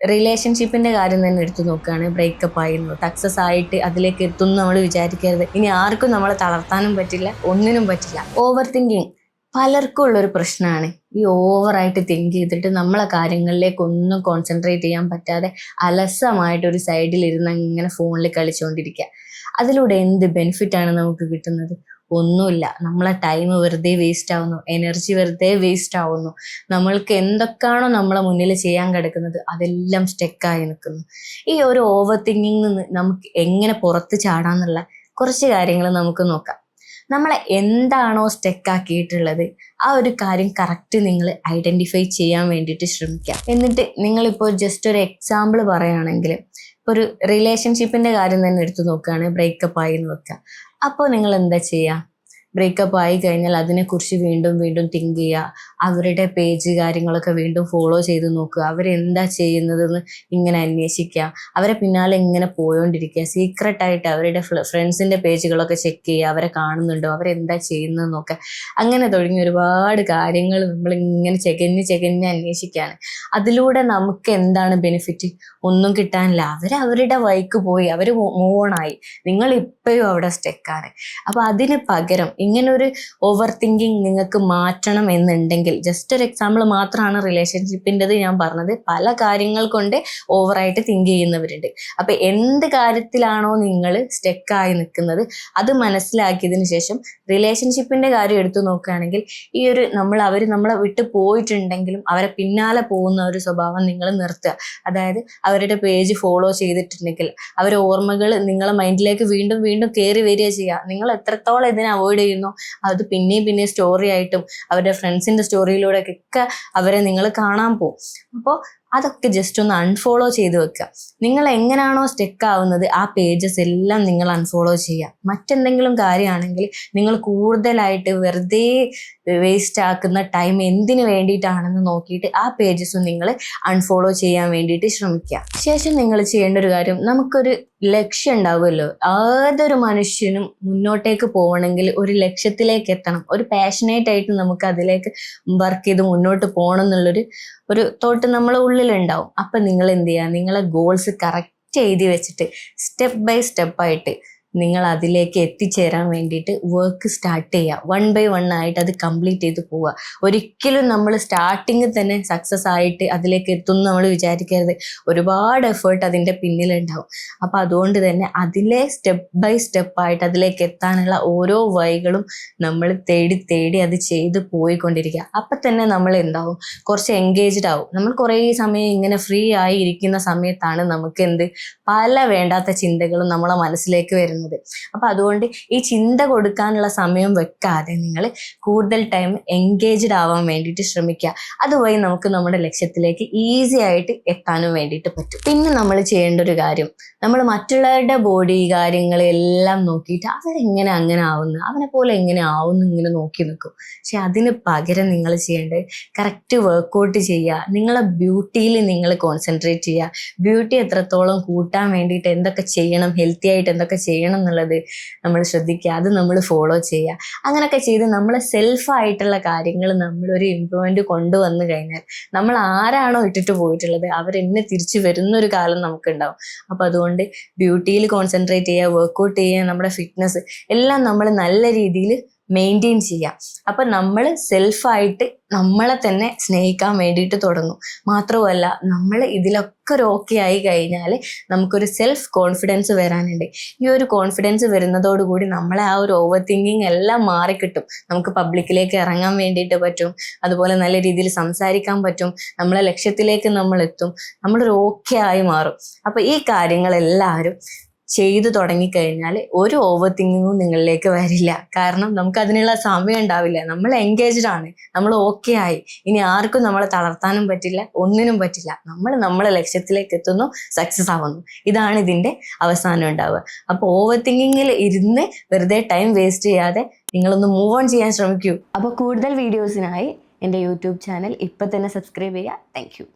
റിലേഷൻഷിപ്പിന്റെ കാര്യം തന്നെ എടുത്തു നോക്കുകയാണ്. ബ്രേക്കപ്പ് ആയിരുന്നു, സക്സസ് ആയിട്ട് അതിലേക്ക് എത്തുന്നു നമ്മൾ വിചാരിക്കരുത്. ഇനി ആർക്കും നമ്മളെ തളർത്താനും പറ്റില്ല, ഒന്നിനും പറ്റില്ല. ഓവർ തിങ്കിങ് പലർക്കും ഉള്ളൊരു പ്രശ്നമാണ്. ഈ ഓവറായിട്ട് തിങ്ക് ചെയ്തിട്ട് നമ്മളെ കാര്യങ്ങളിലേക്ക് ഒന്നും കോൺസെൻട്രേറ്റ് ചെയ്യാൻ പറ്റാതെ അലസമായിട്ട് ഒരു സൈഡിൽ ഇരുന്ന് ഇങ്ങനെ ഫോണിൽ കളിച്ചുകൊണ്ടിരിക്കുക. അതിലൂടെ എന്ത് ബെനിഫിറ്റ് ആണ് നമുക്ക് കിട്ടുന്നത്? ഒന്നുമില്ല. നമ്മളെ ടൈം വെറുതെ വേസ്റ്റ് ആവുന്നു, എനർജി വെറുതെ വേസ്റ്റ് ആവുന്നു. നമ്മൾക്ക് എന്തൊക്കെയാണോ നമ്മളെ മുന്നിൽ ചെയ്യാൻ കിടക്കുന്നത് അതെല്ലാം സ്റ്റെക്കായി നിൽക്കുന്നു. ഈ ഒരു ഓവർ തിങ്കിങ് നിന്ന് നമുക്ക് എങ്ങനെ പുറത്ത് ചാടാന്നുള്ള കുറച്ച് കാര്യങ്ങൾ നമുക്ക് നോക്കാം. നമ്മളെ എന്താണോ സ്റ്റെക്കാക്കിയിട്ടുള്ളത് ആ ഒരു കാര്യം കറക്റ്റ് നിങ്ങൾ ഐഡന്റിഫൈ ചെയ്യാൻ വേണ്ടിയിട്ട് ശ്രമിക്കുക. എന്നിട്ട് നിങ്ങളിപ്പോൾ ജസ്റ്റ് ഒരു എക്സാമ്പിൾ പറയുകയാണെങ്കിൽ, ഇപ്പോൾ ഒരു റിലേഷൻഷിപ്പിന്റെ കാര്യം തന്നെ എടുത്തു നോക്കുകയാണ്. ബ്രേക്കപ്പ് ആയി എന്ന് വെക്കുക. അപ്പോൾ നിങ്ങൾ എന്താ ചെയ്യുക? ബ്രേക്കപ്പ് ആയി കഴിഞ്ഞാൽ അതിനെക്കുറിച്ച് വീണ്ടും വീണ്ടും തിങ്ക് ചെയ്യുക. അവരുടെ പേജ് കാര്യങ്ങളൊക്കെ വീണ്ടും ഫോളോ ചെയ്ത് നോക്കുക. അവരെന്താ ചെയ്യുന്നതെന്ന് ഇങ്ങനെ അന്വേഷിക്കുക. അവരെ പിന്നാലെ ഇങ്ങനെ പോയോണ്ടിരിക്കുക. സീക്രട്ടായിട്ട് അവരുടെ ഫ്രണ്ട്സിൻ്റെ പേജുകളൊക്കെ ചെക്ക് ചെയ്യുക. അവരെ കാണുന്നുണ്ടോ, അവരെന്താ ചെയ്യുന്നതെന്നൊക്കെ. അങ്ങനെ തുടങ്ങി ഒരുപാട് കാര്യങ്ങൾ നമ്മളിങ്ങനെ ചെകഞ്ഞ് അന്വേഷിക്കുകയാണ്. അതിലൂടെ നമുക്ക് എന്താണ് ബെനിഫിറ്റ്? ഒന്നും കിട്ടാനില്ല. അവരുടെ വഴിക്ക് പോയി, അവർ മൂവ് ഓൺ ആയി. നിങ്ങൾ ഇപ്പോഴും അവിടെ സ്റ്റെക്കാണ്. അപ്പോൾ അതിന് പകരം ഇങ്ങനൊരു ഓവർ തിങ്കിങ് നിങ്ങൾക്ക് മാറ്റണം എന്നുണ്ടെങ്കിൽ, ജസ്റ്റ് ഒരു എക്സാമ്പിൾ മാത്രമാണ് റിലേഷൻഷിപ്പിൻ്റെത് ഞാൻ പറഞ്ഞത്. പല കാര്യങ്ങൾ കൊണ്ട് ഓവറായിട്ട് തിങ്ക് ചെയ്യുന്നവരുണ്ട്. അപ്പം എന്ത് കാര്യത്തിലാണോ നിങ്ങൾ സ്റ്റെക്കായി നിൽക്കുന്നത് അത് മനസ്സിലാക്കിയതിന് ശേഷം റിലേഷൻഷിപ്പിൻ്റെ കാര്യം എടുത്തു നോക്കുകയാണെങ്കിൽ, ഈ ഒരു അവർ നമ്മളെ വിട്ട് പോയിട്ടുണ്ടെങ്കിലും അവരെ പിന്നാലെ പോകുന്ന ഒരു സ്വഭാവം നിങ്ങൾ നിർത്തുക. അതായത് അവരുടെ പേജ് ഫോളോ ചെയ്തിട്ടുണ്ടെങ്കിൽ അവരുടെ ഓർമ്മകൾ നിങ്ങളെ മൈൻഡിലേക്ക് വീണ്ടും വീണ്ടും കയറി വരിക ചെയ്യുക. നിങ്ങൾ എത്രത്തോളം ഇതിനെ അവോയ്ഡ് ചെയ്യുന്നു അത് പിന്നെ സ്റ്റോറി ആയിട്ടും അവരുടെ ഫ്രണ്ട്സിന്റെ സ്റ്റോറിയിലൂടെ ഒക്കെ അവരെ നിങ്ങൾ കാണാൻ പോകും. അപ്പോൾ അതൊക്കെ ജസ്റ്റ് ഒന്ന് അൺഫോളോ ചെയ്ത് വെക്കുക. നിങ്ങൾ എങ്ങനെയാണോ സ്റ്റെക്ക് ആവുന്നത് ആ പേജസ് എല്ലാം നിങ്ങൾ അൺഫോളോ ചെയ്യുക. മറ്റെന്തെങ്കിലും കാര്യമാണെങ്കിൽ നിങ്ങൾ കൂടുതലായിട്ട് വെറുതെ വേസ്റ്റ് ആക്കുന്ന ടൈം എന്തിനു വേണ്ടിയിട്ടാണെന്ന് നോക്കിയിട്ട് ആ പേജസും നിങ്ങൾ അൺഫോളോ ചെയ്യാൻ വേണ്ടിയിട്ട് ശ്രമിക്കുക. ശേഷം നിങ്ങൾ ചെയ്യേണ്ട ഒരു കാര്യം, നമുക്കൊരു ലക്ഷ്യം ഉണ്ടാവുമല്ലോ. ഏതൊരു മനുഷ്യനും മുന്നോട്ടേക്ക് പോകണമെങ്കിൽ ഒരു ലക്ഷ്യത്തിലേക്ക് എത്തണം. ഒരു പാഷനേറ്റ് ആയിട്ട് നമുക്ക് അതിലേക്ക് വർക്ക് ചെയ്ത് മുന്നോട്ട് പോകണം എന്നുള്ളൊരു തോട്ട് നമ്മളെ ഉള്ളിലുണ്ടാവും. അപ്പം നിങ്ങൾ എന്ത് ചെയ്യുക? നിങ്ങളെ ഗോൾസ് കറക്റ്റ് എഴുതി വെച്ചിട്ട് സ്റ്റെപ്പ് ബൈ സ്റ്റെപ്പായിട്ട് നിങ്ങൾ അതിലേക്ക് എത്തിച്ചേരാൻ വേണ്ടിയിട്ട് വർക്ക് സ്റ്റാർട്ട് ചെയ്യുക. 1 by 1 ആയിട്ട് അത് കംപ്ലീറ്റ് ചെയ്ത് പോവുക. ഒരിക്കലും നമ്മൾ സ്റ്റാർട്ടിങ്ങിൽ തന്നെ സക്സസ് ആയിട്ട് അതിലേക്ക് എത്തും നമ്മൾ വിചാരിക്കരുത്. ഒരുപാട് എഫേർട്ട് അതിൻ്റെ പിന്നിലുണ്ടാവും. അപ്പം അതുകൊണ്ട് തന്നെ അതിലെ സ്റ്റെപ്പ് ബൈ സ്റ്റെപ്പായിട്ട് അതിലേക്ക് എത്താനുള്ള ഓരോ വഴികളും നമ്മൾ തേടി അത് ചെയ്ത് പോയിക്കൊണ്ടിരിക്കുക. അപ്പം തന്നെ നമ്മൾ എന്താവും? കുറച്ച് എൻഗേജ്ഡ് ആവും. നമ്മൾ കുറേ സമയം ഇങ്ങനെ ഫ്രീ ആയി ഇരിക്കുന്ന സമയത്താണ് നമുക്ക് പല വേണ്ടാത്ത ചിന്തകളും നമ്മളെ മനസ്സിലേക്ക് വരുന്നത്. അപ്പൊ അതുകൊണ്ട് ഈ ചിന്ത കൊടുക്കാനുള്ള സമയം വെക്കാതെ നിങ്ങൾ കൂടുതൽ ടൈം എൻഗേജ്ഡ് ആവാൻ വേണ്ടിയിട്ട് ശ്രമിക്കുക. അതുവഴി നമുക്ക് നമ്മുടെ ലക്ഷ്യത്തിലേക്ക് ഈസി ആയിട്ട് എത്താനും വേണ്ടിയിട്ട് പറ്റും. പിന്നെ നമ്മൾ ചെയ്യേണ്ട ഒരു കാര്യം, നമ്മൾ മറ്റുള്ളവരുടെ ബോഡി കാര്യങ്ങളെല്ലാം നോക്കിയിട്ട് അവരെങ്ങനെ അങ്ങനെ ആവുന്നു, അവനെ പോലെ എങ്ങനെ ആവുന്നു ഇങ്ങനെ നോക്കി നിൽക്കും. പക്ഷെ അതിന് പകരം നിങ്ങൾ ചെയ്യേണ്ടത് കറക്റ്റ് വർക്കൗട്ട് ചെയ്യുക. നിങ്ങളെ ബ്യൂട്ടിയിൽ നിങ്ങൾ കോൺസെൻട്രേറ്റ് ചെയ്യുക. ബ്യൂട്ടി എത്രത്തോളം കൂട്ടാൻ വേണ്ടിയിട്ട് എന്തൊക്കെ ചെയ്യണം, ഹെൽത്തി ആയിട്ട് എന്തൊക്കെ ചെയ്യണം എന്നുള്ളത് നമ്മൾ ശ്രദ്ധിക്കുക. അത് നമ്മൾ ഫോളോ ചെയ്യുക. അങ്ങനെയൊക്കെ ചെയ്ത് നമ്മളെ സെൽഫായിട്ടുള്ള കാര്യങ്ങൾ നമ്മളൊരു ഇംപ്രൂവ്മെന്റ് കൊണ്ടുവന്നു കഴിഞ്ഞാൽ നമ്മൾ ആരാണോ ഇട്ടിട്ട് പോയിട്ടുള്ളത് അവരെന്നെ തിരിച്ചു വരുന്നൊരു കാലം നമുക്കുണ്ടാവും. അപ്പം അതുകൊണ്ട് ബ്യൂട്ടിയിൽ കോൺസെൻട്രേറ്റ് ചെയ്യുക, വർക്കൗട്ട് ചെയ്യുക, നമ്മുടെ ഫിറ്റ്നസ് എല്ലാം നമ്മൾ നല്ല രീതിയിൽ മെയിൻറ്റെയിൻ ചെയ്യാം. അപ്പം നമ്മൾ സെൽഫായിട്ട് നമ്മളെ തന്നെ സ്നേഹിക്കാൻ വേണ്ടിയിട്ട് തുടങ്ങും. മാത്രമല്ല നമ്മൾ ഇതിലൊക്കെ ഒരു ഓക്കെ ആയി കഴിഞ്ഞാൽ നമുക്കൊരു സെൽഫ് കോൺഫിഡൻസ് വരാനുണ്ട്. ഈ ഒരു കോൺഫിഡൻസ് വരുന്നതോടുകൂടി നമ്മളെ ആ ഒരു ഓവർ തിങ്കിങ് എല്ലാം മാറിക്കിട്ടും. നമുക്ക് പബ്ലിക്കിലേക്ക് ഇറങ്ങാൻ വേണ്ടിയിട്ട് പറ്റും. അതുപോലെ നല്ല രീതിയിൽ സംസാരിക്കാൻ പറ്റും. നമ്മളെ ലക്ഷ്യത്തിലേക്ക് നമ്മൾ എത്തും. നമ്മളൊരു ഓക്കെ ആയി മാറും. അപ്പം ഈ കാര്യങ്ങളെല്ലാവരും ചെയ്തു തുടങ്ങിക്കഴിഞ്ഞാൽ ഒരു ഓവർ തിങ്കിങ്ങും നിങ്ങളിലേക്ക് വരില്ല. കാരണം നമുക്ക് അതിനുള്ള സമയം ഉണ്ടാവില്ല. നമ്മൾ എൻഗേജ്ഡ് ആണ്, നമ്മൾ ഓക്കെ ആയി. ഇനി ആർക്കും നമ്മളെ തളർത്താനും പറ്റില്ല, ഒന്നിനും പറ്റില്ല. നമ്മളെ ലക്ഷ്യത്തിലേക്ക് എത്തുന്നു, സക്സസ് ആവുന്നു. ഇതാണ് ഇതിൻ്റെ അവസാനം ഉണ്ടാവുക. അപ്പോൾ ഓവർ തിങ്കിങ്ങിൽ ഇരുന്ന് വെറുതെ ടൈം വേസ്റ്റ് ചെയ്യാതെ നിങ്ങളൊന്ന് മൂവ് ഓൺ ചെയ്യാൻ ശ്രമിക്കൂ. അപ്പോൾ കൂടുതൽ വീഡിയോസിനായി എൻ്റെ യൂട്യൂബ് ചാനൽ ഇപ്പം തന്നെ സബ്സ്ക്രൈബ് ചെയ്യുക. Thank you.